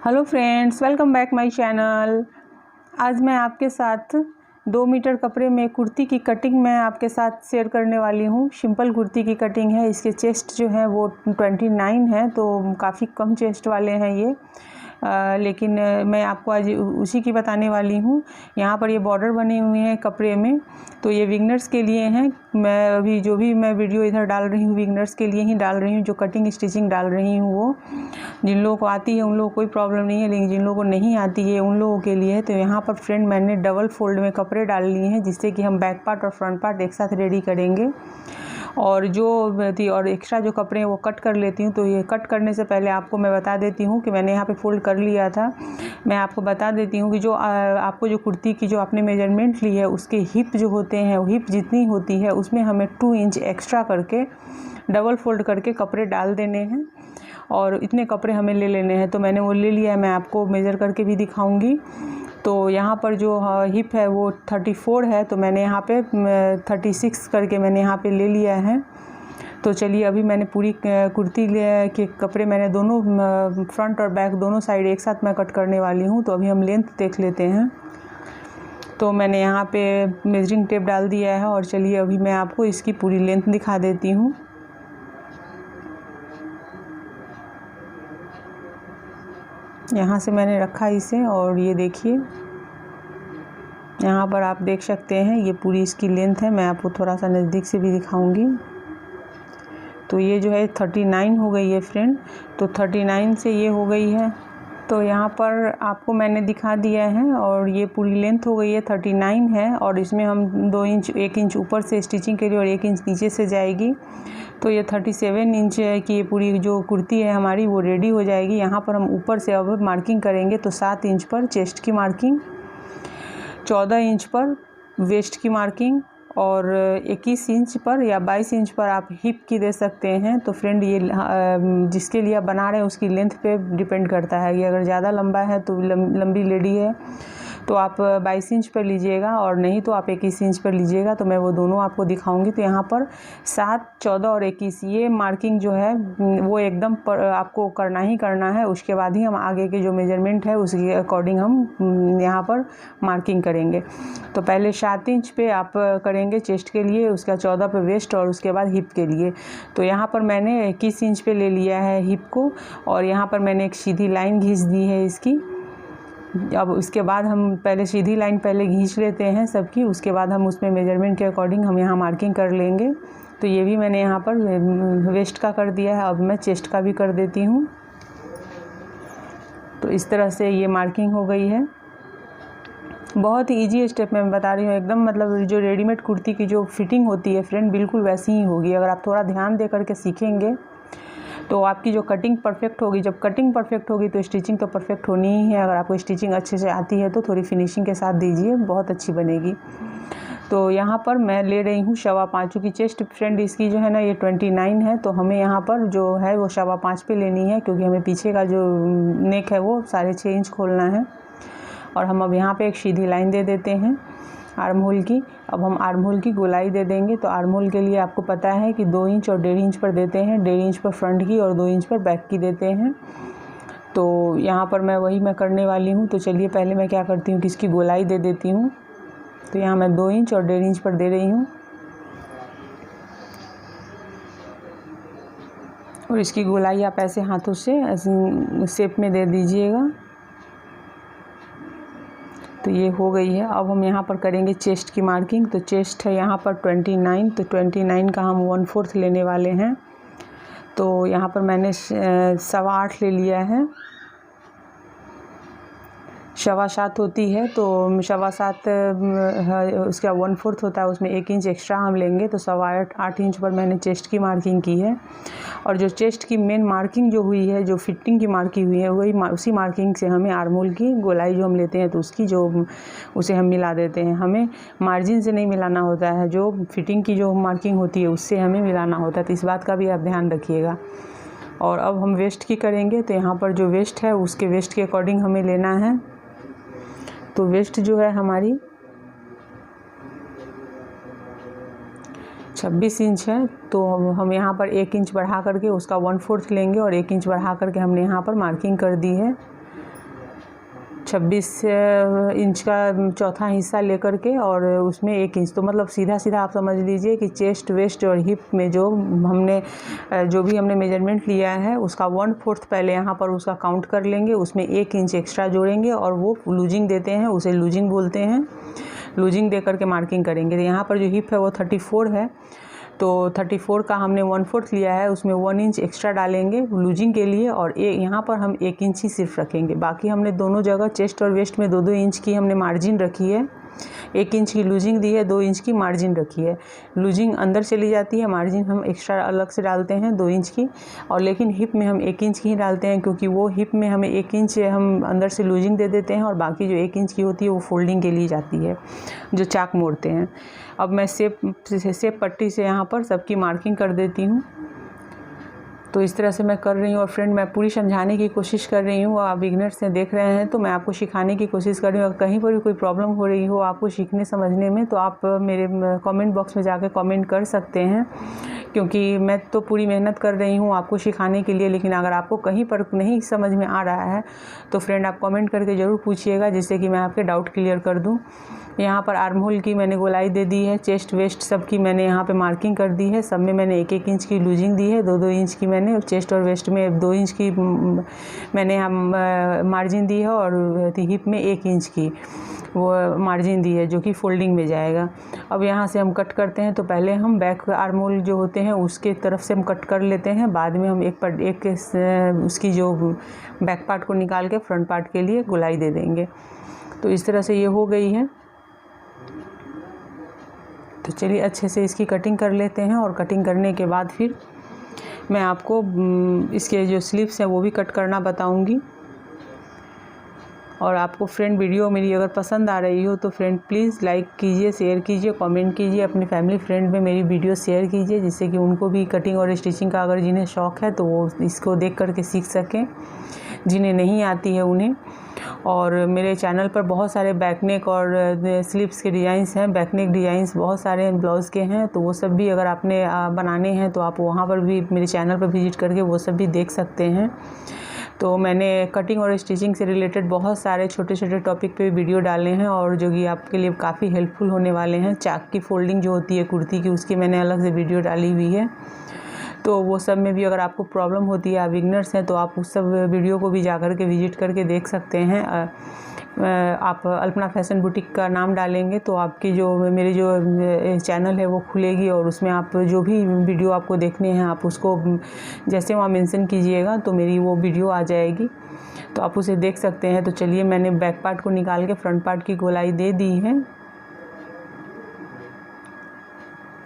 Hello friends, welcome back my channel. आज मैं आपके साथ 2 मीटर कपड़े में कुर्ती की कटिंग मैं आपके साथ शेयर करने वाली हूँ। सिंपल कुर्ती की कटिंग है। इसके चेस्ट जो है वो 29 है, तो काफ़ी कम चेस्ट वाले हैं ये। लेकिन मैं आपको आज उसी की बताने वाली हूँ। यहाँ पर ये बॉर्डर बने हुए हैं कपड़े में, तो ये विगनर्स के लिए हैं। मैं अभी जो भी मैं वीडियो इधर डाल रही हूँ विगनर्स के लिए ही डाल रही हूँ। जो कटिंग स्टिचिंग डाल रही हूँ वो जिन लोगों को आती है उन लोगों को कोई प्रॉब्लम नहीं है, लेकिन जिन लोगों को नहीं आती है उन लोगों के लिए है। तो यहाँ पर फ्रेंड मैंने डबल फोल्ड में कपड़े डाल लिए हैं, जिससे कि हम बैक पार्ट और फ्रंट पार्ट एक साथ रेडी करेंगे। और और एक्स्ट्रा जो कपड़े हैं वो कट कर लेती हूँ। तो ये कट करने से पहले आपको मैं बता देती हूँ कि मैंने यहाँ पे फोल्ड कर लिया था। मैं आपको बता देती हूँ कि जो आपको जो कुर्ती की जो आपने मेजरमेंट ली है उसके हिप जो होते हैं, वो हिप जितनी होती है उसमें हमें 2 इंच एक्स्ट्रा करके डबल फोल्ड करके कपड़े डाल देने हैं और इतने कपड़े हमें ले लेने हैं। तो मैंने वो ले लिया है, मैं आपको मेज़र करके भी दिखाऊंगी। तो यहाँ पर जो हिप है वो 34 है, तो मैंने यहाँ पे 36 करके मैंने यहाँ पे ले लिया है। तो चलिए, अभी मैंने पूरी कुर्ती के कपड़े मैंने दोनों फ्रंट और बैक दोनों साइड एक साथ मैं कट करने वाली हूँ। तो अभी हम लेंथ देख लेते हैं। तो मैंने यहाँ पे मेजरिंग टेप डाल दिया है और चलिए अभी मैं आपको इसकी पूरी लेंथ दिखा देती हूँ। यहाँ से मैंने रखा इसे और ये देखिए, यहाँ पर आप देख सकते हैं ये पूरी इसकी लेंथ है। मैं आपको थोड़ा सा नज़दीक से भी दिखाऊंगी। तो ये जो है 39 हो गई है फ्रेंड। तो 39 से ये हो गई है, तो यहाँ पर आपको मैंने दिखा दिया है। और ये पूरी लेंथ हो गई है 39 है, और इसमें हम 2 इंच 1 इंच ऊपर से स्टिचिंग के लिए और 1 इंच नीचे से जाएगी। तो ये 37 इंच की ये पूरी जो कुर्ती है हमारी वो रेडी हो जाएगी। यहाँ पर हम ऊपर से अब मार्किंग करेंगे। तो 7 इंच पर चेस्ट की मार्किंग, 14 इंच पर वेस्ट की मार्किंग और 21 इंच पर या 22 इंच पर आप हिप की दे सकते हैं। तो फ्रेंड ये जिसके लिए आप बना रहे हैं उसकी लेंथ पे डिपेंड करता है। ये अगर ज़्यादा लंबा है तो लंबी लेडी है तो आप 22 इंच पर लीजिएगा, और नहीं तो आप 21 इंच पर लीजिएगा। तो मैं वो दोनों आपको दिखाऊंगी। तो यहाँ पर 7, 14 और 21 ये मार्किंग जो है वो एकदम आपको करना ही करना है। उसके बाद ही हम आगे के जो मेजरमेंट है उसके अकॉर्डिंग हम यहाँ पर मार्किंग करेंगे। तो पहले 7 इंच पे आप करेंगे चेस्ट के लिए, उसका 14 पे वेस्ट और उसके बाद हिप के लिए। तो यहाँ पर मैंने 21 इंच पे ले लिया है हिप को, और यहाँ पर मैंने एक सीधी लाइन खींच दी है इसकी। अब उसके बाद हम पहले सीधी लाइन पहले खींच लेते हैं सबकी, उसके बाद हम उसमें मेजरमेंट के अकॉर्डिंग हम यहाँ मार्किंग कर लेंगे। तो ये भी मैंने यहाँ पर वेस्ट का कर दिया है। अब मैं चेस्ट का भी कर देती हूँ। तो इस तरह से ये मार्किंग हो गई है। बहुत ही ईजी स्टेप मैं बता रही हूँ एकदम, मतलब जो रेडीमेड कुर्ती की जो फिटिंग होती है फ्रेंड बिल्कुल वैसी ही होगी। अगर आप थोड़ा ध्यान दे करके सीखेंगे तो आपकी जो कटिंग परफेक्ट होगी। जब कटिंग परफेक्ट होगी तो स्टिचिंग तो परफेक्ट होनी ही है। अगर आपको स्टिचिंग अच्छे से आती है तो थोड़ी फिनिशिंग के साथ दीजिए, बहुत अच्छी बनेगी। तो यहाँ पर मैं ले रही हूँ 5.25 की चेस्ट फ्रेंड। इसकी जो है ना ये 29 है, तो हमें यहाँ पर जो है वो 5.25 पे लेनी है, क्योंकि हमें पीछे का जो नेक है वो 6.5 इंच खोलना है। और हम अब यहाँ पर एक सीधी लाइन दे देते हैं आर्म होल की। अब हम आर्म होल की गोलाई दे देंगे। तो आर्म होल के लिए आपको पता है कि 2 इंच और 1.5 इंच पर देते हैं। 1.5 इंच पर फ्रंट की और 2 इंच पर बैक की देते हैं। तो यहाँ पर मैं करने वाली हूँ। तो चलिए पहले मैं क्या करती हूँ कि इसकी गोलाई दे देती हूँ। तो यहाँ मैं 2 इंच और 1.5 इंच पर दे रही हूँ, और इसकी गोलाई आप ऐसे हाथों से ऐसे शेप में दे दीजिएगा। तो ये हो गई है। अब हम यहाँ पर करेंगे चेस्ट की मार्किंग। तो चेस्ट है यहाँ पर 29, तो 29 का हम 1/4 लेने वाले हैं। तो यहाँ पर मैंने 8.25 ले लिया है। 7.25 होती है, तो 7.25 उसका 1/4 होता है, उसमें 1 इंच एक्स्ट्रा हम लेंगे। तो 8.25 इंच पर मैंने चेस्ट की मार्किंग की है। और जो चेस्ट की मेन मार्किंग जो हुई है, जो फिटिंग की मार्किंग हुई है, वही उसी मार्किंग से हमें आर्म होल की गोलाई जो हम लेते हैं तो उसकी जो उसे हम मिला देते हैं। हमें मार्जिन से नहीं मिलाना होता है, जो फिटिंग की जो मार्किंग होती है उससे हमें मिलाना होता है। तो इस बात का भी आप ध्यान रखिएगा। और अब हम वेस्ट की करेंगे। तो यहाँ पर जो वेस्ट है उसके वेस्ट के अकॉर्डिंग हमें लेना है। तो वेस्ट जो है हमारी 26 इंच है। तो हम यहाँ पर 1 इंच बढ़ा करके उसका 1/4 लेंगे, और 1 इंच बढ़ा करके हमने यहाँ पर मार्किंग कर दी है। 26 इंच का चौथा हिस्सा लेकर के और उसमें 1 इंच, तो मतलब सीधा सीधा आप समझ लीजिए कि चेस्ट वेस्ट और हिप में जो भी हमने मेजरमेंट लिया है उसका 1/4 पहले यहाँ पर उसका काउंट कर लेंगे, उसमें 1 इंच एक्स्ट्रा जोड़ेंगे और वो लूजिंग देते हैं, उसे लूजिंग बोलते हैं। लूजिंग दे करके मार्किंग करेंगे। तो यहाँ पर जो हिप है वो 34 है, तो 34 का हमने 1/4 लिया है, उसमें 1 इंच एक्स्ट्रा डालेंगे लूजिंग के लिए और यहाँ पर हम 1 इंच ही सिर्फ रखेंगे। बाकी हमने दोनों जगह चेस्ट और वेस्ट में 2-2 इंच की हमने मार्जिन रखी है। 1 इंच की लूजिंग दी है, 2 इंच की मार्जिन रखी है। लूजिंग अंदर चली जाती है, मार्जिन हम एक्स्ट्रा अलग से डालते हैं 2 इंच की, और लेकिन हिप में हम 1 इंच की ही डालते हैं, क्योंकि वो हिप में हमें 1 इंच हम अंदर से लूजिंग दे देते हैं और बाकी जो 1 इंच की होती है वो फोल्डिंग के लिए जाती है, जो चाक मोड़ते हैं। अब मैं सेप पट्टी से यहाँ पर सबकी मार्किंग कर देती हूँ। तो इस तरह से मैं कर रही हूँ और फ्रेंड मैं पूरी समझाने की कोशिश कर रही हूँ। आप बिगिनर्स से देख रहे हैं तो मैं आपको सिखाने की कोशिश कर रही हूँ। कहीं पर भी कोई प्रॉब्लम हो रही हो आपको सीखने समझने में तो आप मेरे कमेंट बॉक्स में जाकर कमेंट कर सकते हैं, क्योंकि मैं तो पूरी मेहनत कर रही हूँ आपको सिखाने के लिए। लेकिन अगर आपको कहीं पर नहीं समझ में आ रहा है तो फ्रेंड आप कमेंट करके ज़रूर पूछिएगा, जिससे कि मैं आपके डाउट क्लियर कर दूँ। यहाँ पर आर्म होल की मैंने गोलाई दे दी है, चेस्ट वेस्ट सब की मैंने यहाँ पे मार्किंग कर दी है। सब में मैंने 1-1 इंच की लूजिंग दी है, 2-2 इंच की मैंने, और चेस्ट और वेस्ट में 2 इंच की मैंने मार्जिन दी है और हिप में 1 इंच की वो मार्जिन दी है, जो कि फोल्डिंग में जाएगा। अब यहाँ से हम कट करते हैं। तो पहले हम बैक आर्म होल जो होते हैं उसके तरफ से हम कट कर लेते हैं, बाद में हम एक उसकी जो बैक पार्ट को निकाल के फ्रंट पार्ट के लिए गोलाई दे देंगे। तो इस तरह से ये हो गई है। तो चलिए अच्छे से इसकी कटिंग कर लेते हैं, और कटिंग करने के बाद फिर मैं आपको इसके जो स्लीव्स हैं वो भी कट करना बताऊंगी। और आपको फ्रेंड वीडियो मेरी अगर पसंद आ रही हो तो फ्रेंड प्लीज़ लाइक कीजिए, शेयर कीजिए, कमेंट कीजिए, अपने फैमिली फ्रेंड में मेरी वीडियो शेयर कीजिए, जिससे कि उनको भी कटिंग और स्टिचिंग का अगर जिन्हें शौक़ है तो वो इसको देख करके सीख सकें, जिन्हें नहीं आती है उन्हें। और मेरे चैनल पर बहुत सारे बैकनेक और स्लीव्स के डिज़ाइंस हैं, बैकनेक डिज़ाइंस बहुत सारे ब्लाउज़ के हैं, तो वो सब भी अगर आपने बनाने हैं तो आप वहाँ पर भी मेरे चैनल पर विजिट करके वो सब भी देख सकते हैं। तो मैंने कटिंग और स्टिचिंग से रिलेटेड बहुत सारे छोटे छोटे टॉपिक पे वीडियो डाले हैं, और जो कि आपके लिए काफ़ी हेल्पफुल होने वाले हैं। चाक की फोल्डिंग जो होती है कुर्ती की, उसकी मैंने अलग से वीडियो डाली हुई है। तो वो सब में भी अगर आपको प्रॉब्लम होती है, आप बिगनर्स हैं, तो आप उस सब वीडियो को भी जा कर के विजिट करके देख सकते हैं। आप अल्पना फैशन बुटीक का नाम डालेंगे तो आपकी जो मेरी जो चैनल है वो खुलेगी, और उसमें आप जो भी वीडियो आपको देखने हैं आप उसको जैसे वहाँ मेंशन कीजिएगा तो मेरी वो वीडियो आ जाएगी, तो आप उसे देख सकते हैं। तो चलिए मैंने बैक पार्ट को निकाल के फ्रंट पार्ट की गोलाई दे दी है,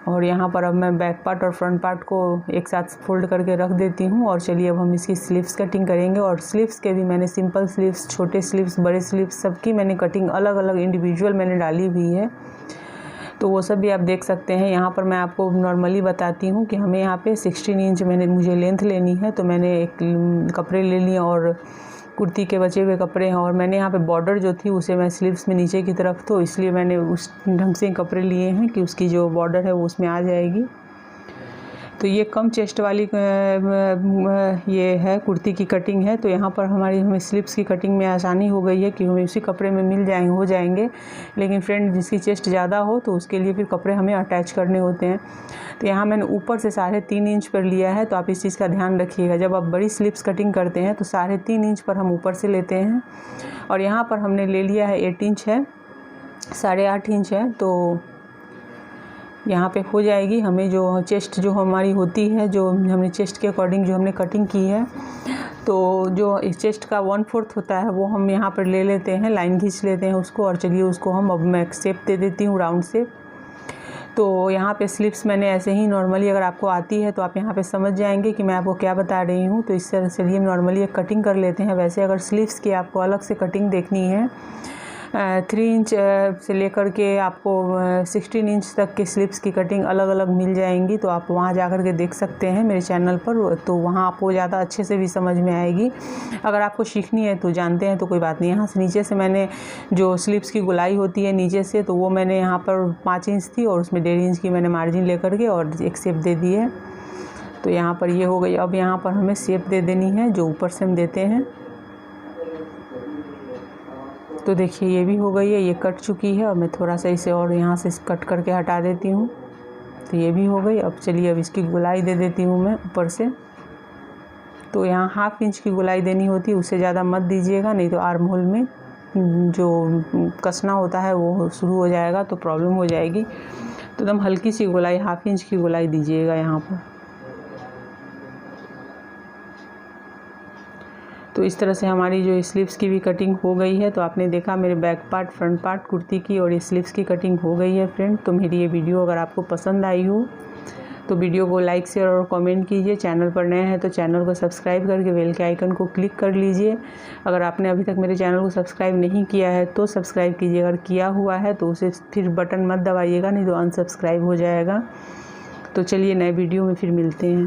और यहाँ पर अब मैं बैक पार्ट और फ्रंट पार्ट को एक साथ फोल्ड करके रख देती हूँ। और चलिए अब हम इसकी स्लीव्स कटिंग करेंगे। और स्लीव्स के भी मैंने सिंपल स्लीव्स, छोटे स्लीव्स, बड़े स्लीव्स सबकी मैंने कटिंग अलग अलग इंडिविजुअल मैंने डाली हुई है, तो वो सब भी आप देख सकते हैं। यहाँ पर मैं आपको नॉर्मली बताती हूँ कि हमें यहाँ पे 16 इंच मुझे लेंथ लेनी है, तो मैंने एक कपड़े ले लिए और कुर्ती के बचे हुए कपड़े हैं, और मैंने यहाँ पे बॉर्डर जो थी उसे मैं स्लीव्स में नीचे की तरफ, तो इसलिए मैंने उस ढंग से कपड़े लिए हैं कि उसकी जो बॉर्डर है वो उसमें आ जाएगी। तो ये कम चेस्ट वाली ये है कुर्ती की कटिंग है, तो यहाँ पर हमें स्लीव्स की कटिंग में आसानी हो गई है कि हमें उसी कपड़े में हो जाएंगे। लेकिन फ्रेंड जिसकी चेस्ट ज़्यादा हो तो उसके लिए फिर कपड़े हमें अटैच करने होते हैं। तो यहाँ मैंने ऊपर से 3.5 इंच पर लिया है, तो आप इस चीज़ का ध्यान रखिएगा। जब आप बड़ी स्लीव्स कटिंग करते हैं तो 3.5 इंच पर हम ऊपर से लेते हैं, और यहाँ पर हमने ले लिया है 8 इंच है, 8.5 इंच है, तो यहाँ पे हो जाएगी। हमें जो चेस्ट जो हमारी होती है, जो हमने चेस्ट के अकॉर्डिंग जो हमने कटिंग की है, तो जो इस चेस्ट का 1/4 होता है वो हम यहाँ पर ले लेते हैं, लाइन खींच लेते हैं उसको। और चलिए उसको हम अब मैं शेप दे देती हूँ, राउंड शेप। तो यहाँ पे स्लीव्स मैंने ऐसे ही नॉर्मली, अगर आपको आती है तो आप यहाँ पे समझ जाएंगे कि मैं आपको क्या बता रही हूँ। तो इस तरह से लिए नॉर्मली एक कटिंग कर लेते हैं। वैसे अगर स्लीव्स की आपको अलग से कटिंग देखनी है, 3 इंच से लेकर के आपको 16 इंच तक के स्लीव्स की कटिंग अलग अलग मिल जाएंगी, तो आप वहाँ जा कर के देख सकते हैं मेरे चैनल पर, तो वहाँ आपको ज़्यादा अच्छे से भी समझ में आएगी। अगर आपको सीखनी है तो जानते हैं तो कोई बात नहीं। यहाँ से नीचे से मैंने जो स्लीव्स की गोलाई होती है नीचे से, तो वो मैंने यहाँ पर 5 इंच थी और उसमें 1.5 इंच की मैंने मार्जिन लेकर के और एक शेप दे दी है। तो यहाँ पर ये हो गई। अब यहाँ पर हमें शेप दे देनी है जो ऊपर से हम देते हैं। तो देखिए ये भी हो गई है, ये कट चुकी है। और मैं थोड़ा सा इसे और यहाँ से कट करके हटा देती हूँ। तो ये भी हो गई। अब चलिए अब इसकी गोलाई दे देती हूँ मैं ऊपर से। तो यहाँ 1/2 इंच की गोलाई देनी होती है, उससे ज़्यादा मत दीजिएगा, नहीं तो आर्म होल में जो कसना होता है वो शुरू हो जाएगा तो प्रॉब्लम हो जाएगी। तो एकदम हल्की सी गोलाई 1/2 इंच की गोलाई दीजिएगा यहाँ पर। तो इस तरह से हमारी जो स्लीव्स की भी कटिंग हो गई है। तो आपने देखा मेरे back part, front part kurti की और स्लीव्स की कटिंग हो गई है फ्रेंड। तो मेरी ये वीडियो अगर आपको पसंद आई हो तो वीडियो को लाइक, शेयर और कमेंट कीजिए। चैनल पर नए हैं तो चैनल को सब्सक्राइब करके बेल के आइकन को क्लिक कर लीजिए। अगर आपने अभी तक मेरे चैनल को सब्सक्राइब नहीं किया है तो सब्सक्राइब कीजिए। अगर किया हुआ है तो उसे फिर बटन मत दबाइएगा, नहीं तो अनसब्सक्राइब हो जाएगा। तो चलिए नए वीडियो में फिर मिलते हैं।